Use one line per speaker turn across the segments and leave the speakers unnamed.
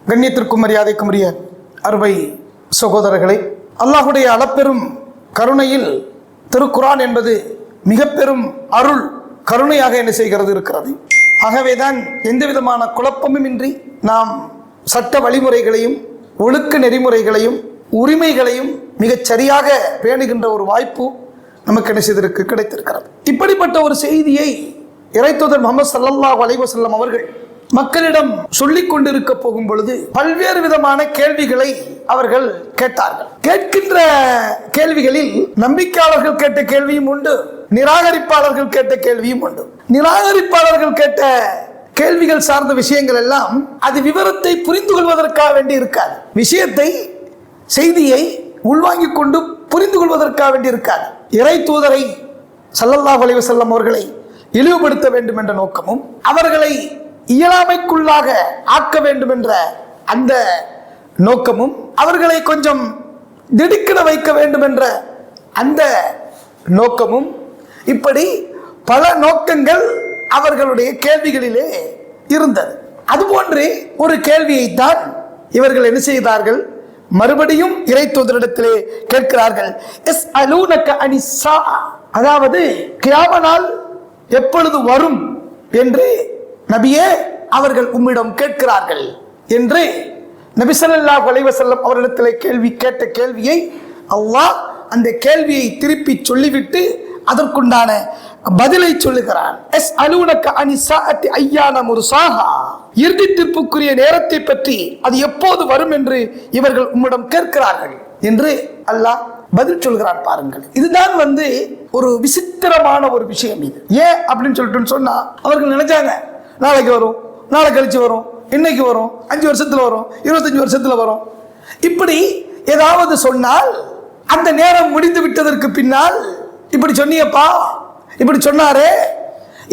கண்ணியத்திற்கும் மரியாதைக்கும் உரிய அருமை சகோதரர்களை, அல்லாஹுடைய அளப்பெரும் கருணையில் திருக்குரான் என்பது மிக பெரும் அருள் கருணையாக என்ன செய்கிறது இருக்கிறது. ஆகவேதான் எந்த விதமான குழப்பமுமின்றி நாம் சட்ட வழிமுறைகளையும் ஒழுக்க நெறிமுறைகளையும் உரிமைகளையும் மிகச் சரியாக பேணுகின்ற ஒரு வாய்ப்பு நமக்கு என்ன செய்திருக்கு கிடைத்திருக்கிறது. இப்படிப்பட்ட ஒரு செய்தியை இறைத்தூதர் முஹம்மது ஸல்லல்லாஹு அலைஹி வஸல்லம் அவர்கள் மக்களிடம் சொல்லிக் கொண்டிருக்க போகும் பொழுது பல்வேறு விதமான கேள்விகளை அவர்கள் கேட்டார்கள். கேட்கின்ற கேள்விகளில் நம்பிக்கையாளர்கள் கேட்ட கேள்வியும் உண்டு, நிராகரிப்பாளர்கள் கேட்ட கேள்வியும் உண்டு. நிராகரிப்பாளர்கள் கேட்ட கேள்விகள் சார்ந்த விஷயங்கள் எல்லாம் அது விவரத்தை புரிந்து கொள்வதற்காக வேண்டி இருக்காது, விஷயத்தை செய்தியை உள்வாங்கிக் கொண்டு புரிந்து கொள்வதற்காக வேண்டி இருக்காது. இறை தூதரை ஸல்லல்லாஹு அலைஹி வஸல்லம் அவர்களை இழிவுபடுத்த வேண்டும் என்ற நோக்கமும் அவர்களை இயலாமைக்குள்ளாக ஆக்க வேண்டும் என்ற அந்த நோக்கமும் அவர்களை கொஞ்சம் திடுக்கிட வைக்க வேண்டும் என்ற அந்த நோக்கமும், இப்படி பல நோக்கங்கள் அவர்களுடைய கேள்விகளிலே இருந்தது. அதுபோன்று ஒரு கேள்வியைத்தான் இவர்கள் என்ன செய்தார்கள், மறுபடியும் இறை தூதரிடத்திலே கேட்கிறார்கள். அதாவது கியாம நாள் எப்பொழுது வரும் என்று நபியே அவர்கள் உம்மிடம் கேட்கிறார்கள் என்று நபி ஸல்லல்லாஹு அலைஹி வஸல்லம் அவரிடத்திலே கேட்ட கேள்வியை அல்லாஹ் அந்த கேள்வியை திருப்பி சொல்லிவிட்டு அதற்குண்டான பதிலை சொல்லுகிறான். இறுதி தீர்ப்புக்குரிய நேரத்தை பற்றி அது எப்போது வரும் என்று இவர்கள் உம்மிடம் கேட்கிறார்கள் என்று அல்லாஹ் பதில் சொல்கிறான். பாருங்கள், இதுதான் ஒரு விசித்திரமான ஒரு விஷயம். இது ஏன் அப்படின்னு சொல்லிட்டு சொன்னா, அவர்கள் நினைச்சாங்க நாளைக்கு வரும், நாளை கழிச்சு வரும், இன்னைக்கு வரும், 5 வருஷத்துல வரும், 25 வருஷத்துல வரும். இப்படி ஏதாவது சொன்னால் அந்த நேரம் முடிந்து விட்டதற்கு பின்னால் இப்படி சொன்னியப்பா, இப்படி சொன்னாரே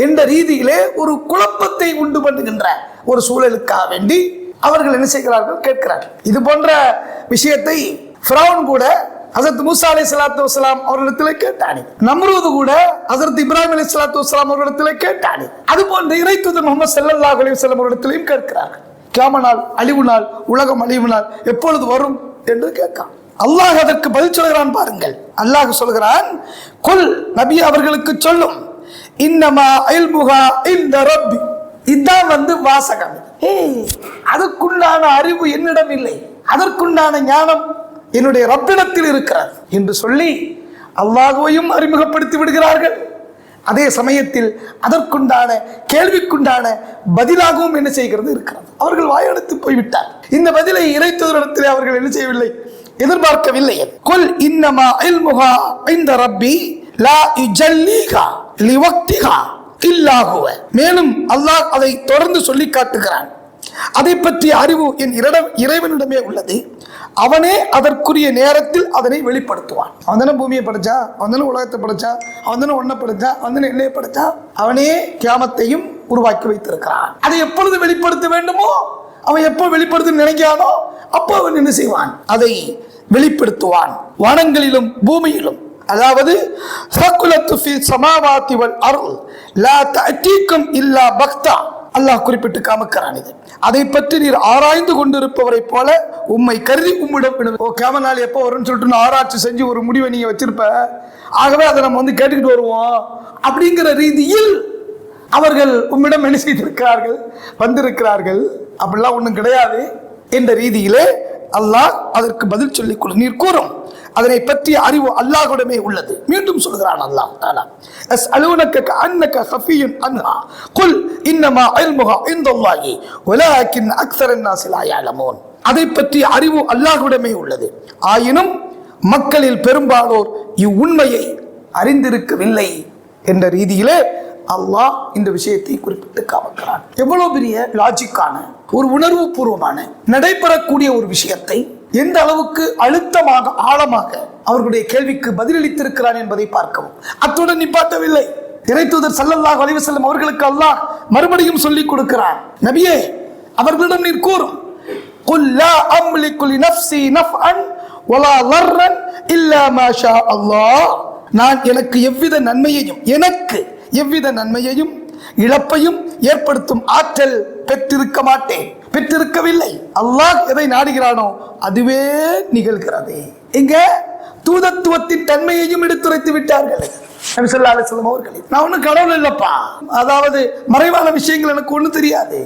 என்ற ரீதியிலே ஒரு குழப்பத்தை உண்டு பண்ணுகின்ற ஒரு சூழலுக்காக வேண்டி அவர்கள் என்ன செய்கிறார்கள், கேட்கிறார்கள். இது போன்ற விஷயத்தை ஃபிரௌன் கூட ஹஸரத் மூசா அலைஹிஸ்ஸலாத்து வஸ்ஸலாம் அவர்களிடத்தில் கேட்டானே, நம்ரூத் கூட ஹஸரத் இப்ராஹிம் அலைஹிஸ்ஸலாத்து வஸ்ஸலாம் அவர்களிடத்தில் கேட்டானே. அதுபோன்ற இறை தூதர் முஹம்மது ஸல்லல்லாஹு அலைஹி வஸல்லம் அவர்களிடத்திலும் கேட்கிறார்கள். கியாம நாள், அழிவு நாள், உலகம் அழிவு நாள் எப்பொழுது வரும் என்று கேட்கான். அல்லாஹ் அதற்கு பதில் சொல்கிறான். பாருங்கள், அல்லாஹ் சொல்கிறான், குல் நபி அவர்களுக்கு சொல்லும், இன்னமா இல்முஹா இன்த ரப்பி. இதான் வாசகம். அதற்குண்டான அறிவு என்னிடம் இல்லை, அதற்குண்டான ஞானம் என்னுடைய ரப்பிடத்தில் இருக்கிறது என்று சொல்லி அல்லாஹ்வையும் அறிமுகப்படுத்தி விடுகிறார்கள். அதே சமயத்தில் அதற்குண்டான கேள்விக்குண்டான பதிலாகவும் என்ன செய்கிறது இருக்கிறது. அவர்கள் வாயெடுத்து போய்விட்டார். இந்த பதிலை இறை தூதரிடத்திலே அவர்கள் என்ன செய்யவில்லை, எதிர்பார்க்கவில்லை. குல் இன்னமா இல்முஹா இன்த ரப்பி லா யுஜல்லிஹா லிவக்திஹா இல்லா ஹுவ. மேலும் அல்லாஹ் அதை தொடர்ந்து சொல்லி காட்டுகிறான், அதை பற்றிய அறிவு என் இறைவனிடமே உள்ளது, அவனே அதற்குரிய நேரத்தில் அதனை வெளிப்படுத்துவான். அவன் தானே பூமியை படைச்சா, அவன் தானே உலகத்தை படைச்சா, அவன் தானே ஒன்ன படைச்சா, அவன் தானே எல்லையை படைச்சா, அவனே கியாமத்தையும் உருவாக்கி வைத்திருக்கிறான். அதை எப்பொழுது வெளிப்படுத்த வேண்டுமோ, அவன் எப்போ வெளிப்படுத்த நினைக்கிறானோ அப்போ அவன் என்ன செய்வான், அதை வெளிப்படுத்துவான். வானங்களிலும் பூமியிலும், அதாவது சகுலத்து ஃபி ஸமாவாதி வல் அர்ள் லா தஅதீகும் இல்லா பக்தா. அல்லாஹ் குறிப்பிட்டு காமிக்கிறான். இது அதை பற்றி நீர் ஆராய்ந்து கொண்டிருப்பவரை போல உம்மை கருதி உம்மிடம் கியாம நாள் எப்போ வரும்னு சொல்லிட்டு ஆராய்ச்சி செஞ்சு ஒரு முடிவை நீங்க வச்சிருப்ப, ஆகவே அதை நம்ம கேட்டுக்கிட்டு வருவோம் அப்படிங்கிற ரீதியில் அவர்கள் உம்மிடம் என்ன செய்திருக்கிறார்கள், வந்திருக்கிறார்கள். அப்படிலாம் ஒன்றும் கிடையாது என்ற ரீதியிலே அல்லாஹ் அதற்கு பதில் சொல்லிக் கொள்ள நீர் கூறும், அதனை பற்றிய அறிவு அல்லாஹ்விடமே உள்ளது. மீண்டும் சொல்கிறான் அல்லாஹ் தஆலா, அஸ்அலூனக கஅன்னக ஹஃபியுன் அன்ஹா குல் இன்னமா இல்முஹா இன்தல்லாஹி வலாக்கின் அக்ஸரன் நாஸி லா யஅலமூன். அதை பற்றிய அறிவு அல்லாஹ்விடமே உள்ளது, ஆயினும் மக்களில் பெரும்பாலோர் இவ்வுண்மையை அறிந்திருக்கவில்லை என்ற ரீதியிலே அல்லாஹ் இந்த விஷயத்தை குறிப்பிட்டு காமிக்கிறான். எவ்வளவு பெரிய லாஜிக்கான ஒரு உணர்வு பூர்வமான நடைபெறக்கூடிய ஒரு விஷயத்தை எந்த அளவுக்கு அழுத்தமாக ஆழமாக அவர்களுடைய கேள்விக்கு பதிலளித்திருக்கிறான் என்பதை பார்க்கவும். அத்துடன் நிப்பாட்டவில்லை, இறை தூதர் ஸல்லல்லாஹு அலைஹி வஸல்லம் அவர்களுக்கு அல்லாஹ் மறுபடியும் சொல்லிக் கொடுக்கிறான். நபியே அவர்களிடம் நீர் கூறும், குல் லா அம்லிகு லினஃப்ஸி நஃப்அன் வலா ضرன் இல்லா மா ஷா அல்லாஹ். நான் எனக்கு எவ்வித நன்மையையும் இழப்பையும் ஏற்படுத்தும் ஆற்றல் பெற்றிருக்க மாட்டேன். பெற்றிருக்கவில்லை. அல்லாஹ் எதை நாடுகிறானோ அதுவே நிகழ்கிறது. இங்க தூதத்துவத்தின் தன்மையையும் எடுத்துரைத்து விட்டார்கள் நபி ஸல்லல்லாஹு அலைஹி வஸல்லம் அவர்கள். நான் ஒன்றும் கடவுள் இல்லப்பா, அதாவது மறைவான விஷயங்கள் எனக்கு ஒன்றும் தெரியாது,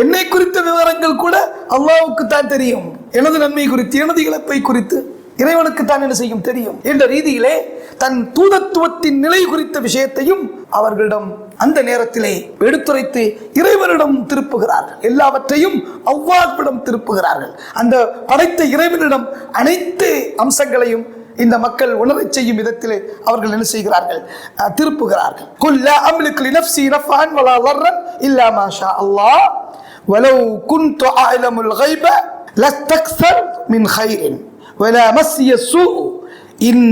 என்னை குறித்த விவரங்கள் கூட அல்லாஹ்வுக்கு தான் தெரியும், எனது நன்மை குறித்து எனது இழப்பை குறித்து இறைவனுக்கு தான் என்ன செய்யும் தெரியும் என்ற ரீதியிலே தன் தூதத்துவத்தின் நிலை குறித்த விஷயத்தையும் அவர்களிடம் அந்த நேரத்திலே எடுத்துரைத்து இறைவனிடம் திருப்புகிறார்கள். எல்லாவற்றையும் அல்லாஹ்விடம் திருப்புகிறார்கள். அந்த படைத்த இறைவனிடம் அனைத்து அம்சங்களையும் இந்த மக்கள் உணரச் செய்யும் விதத்திலே அவர்கள் என்ன செய்கிறார்கள்? திருப்புகிறார்கள். குல் லா அம்லிகு லினஃப்ஸி நஃபஅன் வலா ضرன் இல்லா மா ஷா அல்லாஹ் வலவ் குன்து அஅலமுல் கைப லஸ்தக்ஸர்து மின் கைரின் வலா மஸ்ஸிய ஸூஉ இன்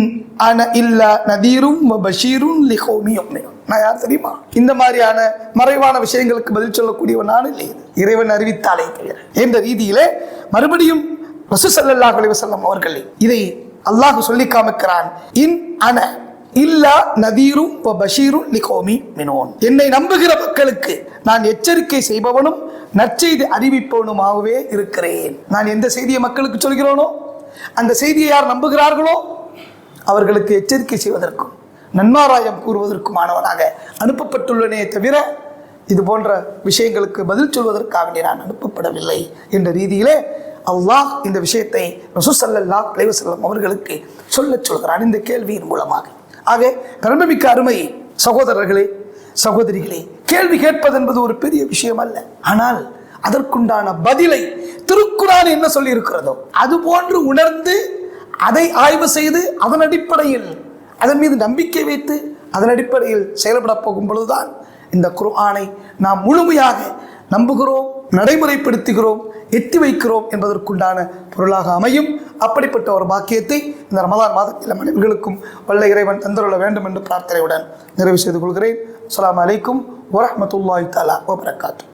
அன இல்லா நதீரும் வ பஷீரும் லிகௌமி யுமினூன். நான் யார் தெரியுமா? இந்த மாதிரியான மறைவான விஷயங்களுக்கு பதில் சொல்லக்கூடியவன் நான் இல்லை, இறைவன் அறிவித்தாலே தவிர என்ற ரீதியிலே மறுபடியும் ரசூல் ஸல்லல்லாஹு அலைஹி வஸல்லம் அவர்கள் இதை அல்லாஹ் சொல்லி காமிக்கிறான். இன் அன இல்லா நதீரும் வ பஷீரும் லிகௌமி யுமினூன். என்னை நம்புகிற மக்களுக்கு நான் எச்சரிக்கை செய்பவனும் நற்செய்தி அறிவிப்பவனுமாகவே இருக்கிறேன். நான் எந்த செய்தியை மக்களுக்கு சொல்கிறோனோ அந்த செய்தியை யார் நம்புகிறார்களோ அவர்களுக்கு எச்சரிக்கை செய்வதற்கும் நன்மாராயம் கூறுவதற்குமானவனாக அனுப்பப்பட்டுள்ளனே தவிர இது போன்ற விஷயங்களுக்கு பதில் சொல்வதற்காக நான் அனுப்பப்படவில்லை என்ற ரீதியிலே அல்லாஹ் இந்த விஷயத்தை ரசூல் ஸல்லல்லாஹு அலைஹி வஸல்லம் அவர்களுக்கு சொல்லச் சொல்கிறான் இந்த கேள்வியின் மூலமாக. ஆக பெருமைமிக்க அருமை சகோதரர்களே சகோதரிகளே, கேள்வி கேட்பது என்பது ஒரு பெரிய விஷயம் அல்ல. ஆனால் அதற்குண்டான பதிலை திருக்குர்ஆன் என்ன சொல்லி இருக்கிறதோ அது போன்று உணர்ந்து அதை ஆய்வு செய்து அதன் அடிப்படையில் அதன் மீது நம்பிக்கை வைத்து அதன் அடிப்படையில் செயல்பட போகும் பொழுதுதான் இந்த குர்ஆனை நாம் முழுமையாக நம்புகிறோம், நடைமுறைப்படுத்துகிறோம், எட்டி வைக்கிறோம் என்பதற்குண்டான பொருளாக அமையும். அப்படிப்பட்ட ஒரு பாக்கியத்தை இந்த ரமலான் மாதத்தில் மனிதர்களுக்கும் வல்ல இறைவன் தந்தருள வேண்டும் என்று பிரார்த்தனையுடன் நிறைவு செய்து கொள்கிறேன். அஸ்ஸலாமு அலைக்கும் வரஹ்மத்துல்லாஹி தஆலா வ பரகாத்துஹு.